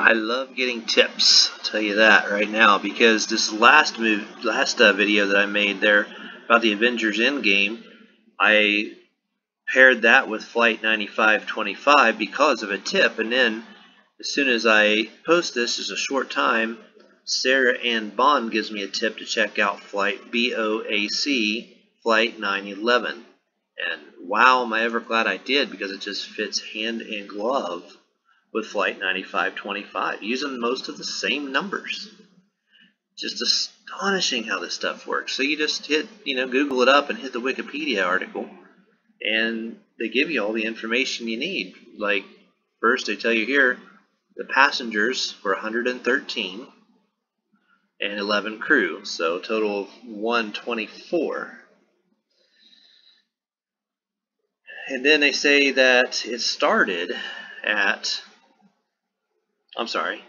I love getting tips, I'll tell you that right now, because this last video that I made there about the Avengers Endgame, I paired that with Flight 9525 because of a tip, and then as soon as I post this, just a short time, Sarah Ann Bond gives me a tip to check out Flight BOAC Flight 911. And wow, am I ever glad I did, because it just fits hand in glove with Flight 9525, using most of the same numbers. Just astonishing how this stuff works. So you just hit, Google it up and hit the Wikipedia article, and they give you all the information you need. Like, first they tell you here, the passengers were 113 and 11 crew, so a total of 124. And then they say that it started at, I'm sorry,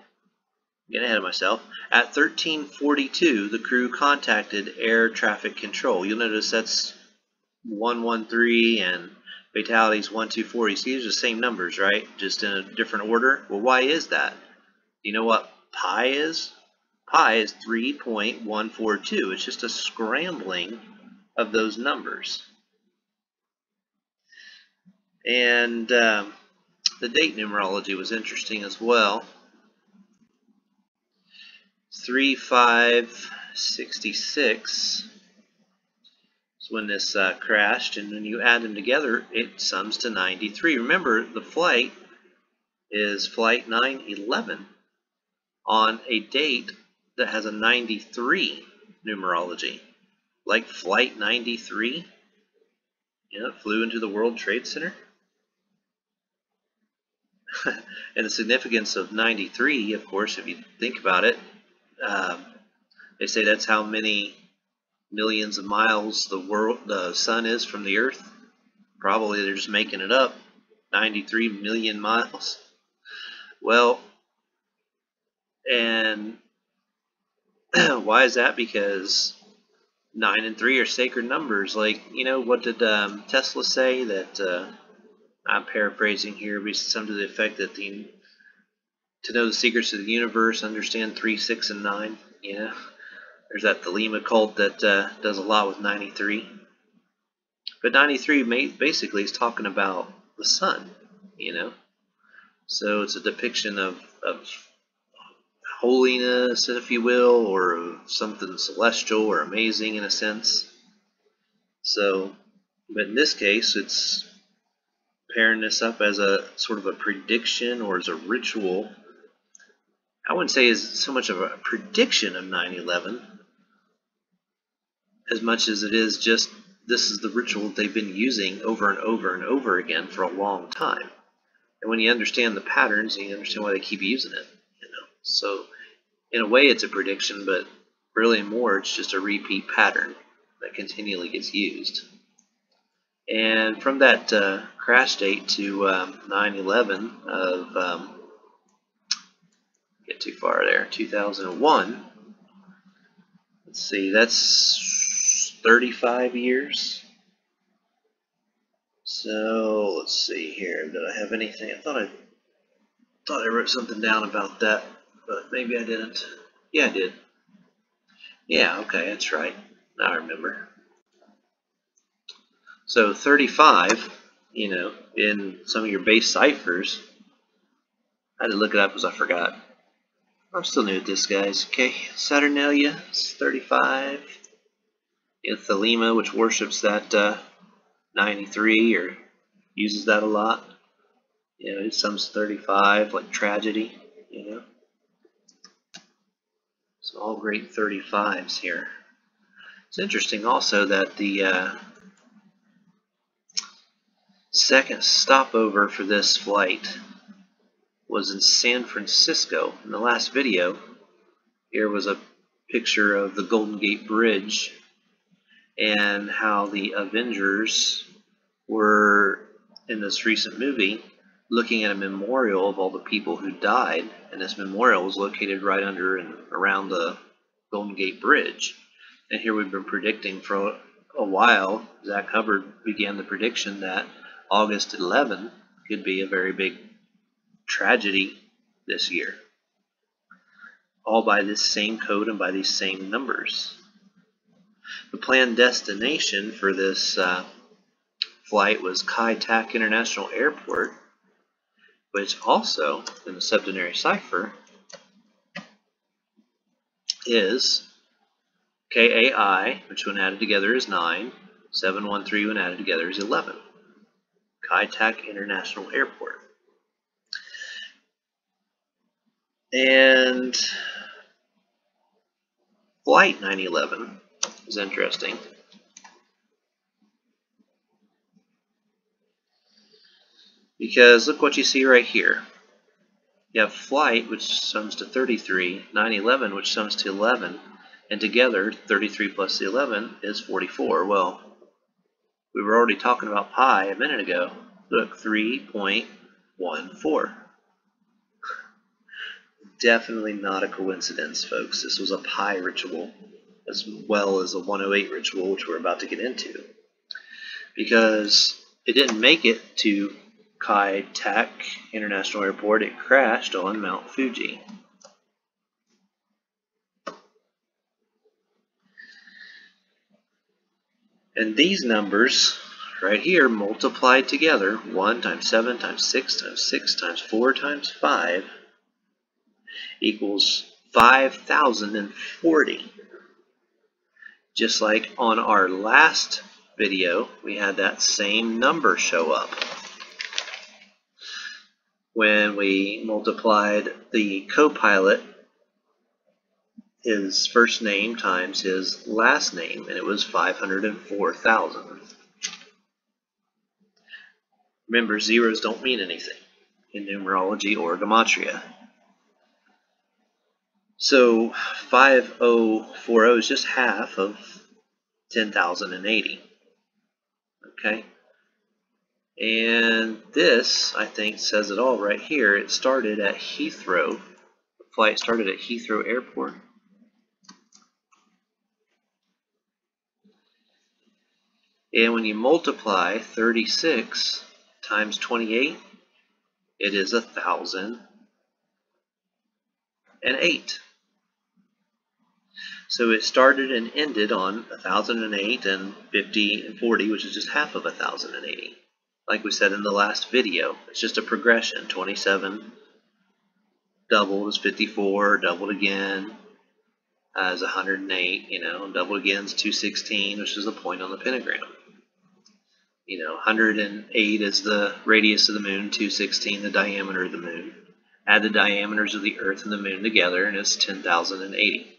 getting ahead of myself. At 13:42, the crew contacted air traffic control. You'll notice that's 113 and fatalities 124. You see, these are the same numbers, right? Just in a different order. Well, why is that? Do you know what pi is? Pi is 3.142. It's just a scrambling of those numbers. And the date numerology was interesting as well. 3566 is when this crashed, and when you add them together, it sums to 93. Remember, the flight is Flight 911 on a date that has a 93 numerology, like Flight 93. It flew into the World Trade Center. And the significance of 93, of course, if you think about it, they say that's how many millions of miles the sun is from the Earth. Probably they're just making it up. 93 million miles. Well, and why is that? Because 9 and 3 are sacred numbers. Like, what did Tesla say? That I'm paraphrasing here, but something to the effect that to know the secrets of the universe, understand 3, 6, and 9. There's that Thelema cult that does a lot with 93. But 93 basically is talking about the sun, So it's a depiction of holiness, if you will, or something celestial or amazing in a sense. So, but in this case, it's pairing this up as a sort of a prediction or as a ritual. I wouldn't say it's so much of a prediction of 9/11 as much as it is just this is the ritual they've been using over and over and over again for a long time. And when you understand the patterns, you understand why they keep using it. So in a way it's a prediction, but really more it's just a repeat pattern that continually gets used. And from that crash date to 9/11 of get too far there, 2001. Let's see, that's 35 years. So let's see here. Did I have anything? I thought I wrote something down about that, but maybe I didn't. Yeah, I did. Yeah, okay, that's right. Now I remember. So 35, in some of your base ciphers, I had to look it up because I forgot. I'm still new at this, guys. Okay, Saturnalia is 35. Thelema, which worships that 93 or uses that a lot. It sums 35, like tragedy. So all great 35s here. It's interesting also that the second stopover for this flight was in San Francisco. In the last video, here was a picture of the Golden Gate Bridge and how the Avengers were, in this recent movie, looking at a memorial of all the people who died, and this memorial was located right under and around the Golden Gate Bridge. And here we've been predicting for a while. Zach Hubbard began the prediction that August 11 could be a very big tragedy this year. all by this same code and by these same numbers. The planned destination for this flight was Kai Tak International Airport, which also, in the septenary cipher, is KAI, which when added together is 9, 713 when added together is 11. Kai Tak International Airport. And Flight 911 is interesting. Because look what you see right here. You have Flight, which sums to 33, 911, which sums to 11, and together 33 plus the 11 is 44. Well, we were already talking about pi a minute ago. Look, 3.14. Definitely not a coincidence, folks. This was a pi ritual, as well as a 108 ritual, which we're about to get into. Because it didn't make it to Kai Tak International Airport, it crashed on Mount Fuji. And these numbers right here multiplied together, 1 times 7 times 6 times 6 times 4 times 5 equals 5,040. Just like on our last video, we had that same number show up when we multiplied the co-pilot, his first name times his last name, and it was 504,000. Remember, zeros don't mean anything in numerology or gematria. So 5040 is just half of 10,080. Okay? And this, I think, says it all right here. It started at Heathrow. The flight started at Heathrow Airport. And when you multiply 36 times 28, it is 1,008. So it started and ended on 1,008 and 50 and 40, which is just half of 1,080. Like we said in the last video, it's just a progression. 27 doubled is 54, doubled again is 108, doubled again is 216, which is the point on the pentagram. 108 is the radius of the moon, 216 the diameter of the moon. Add the diameters of the Earth and the moon together, and it's 10,080.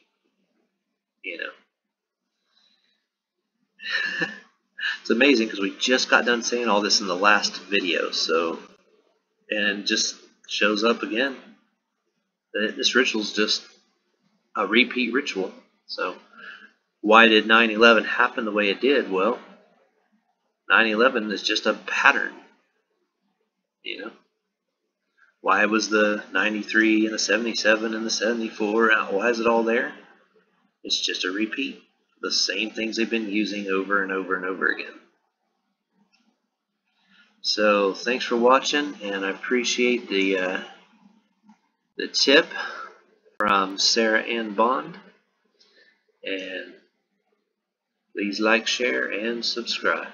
It's amazing because we just got done saying all this in the last video, and just shows up again. This ritual is just a repeat ritual. So why did 9/11 happen the way it did? Well, 9/11 is just a pattern. Why was the 93 and the 77 and the 74? Why is it all there? It's just a repeat. The same things they've been using over and over and over again. So thanks for watching, and I appreciate the tip from Sarah Ann Bond. And please like, share, and subscribe.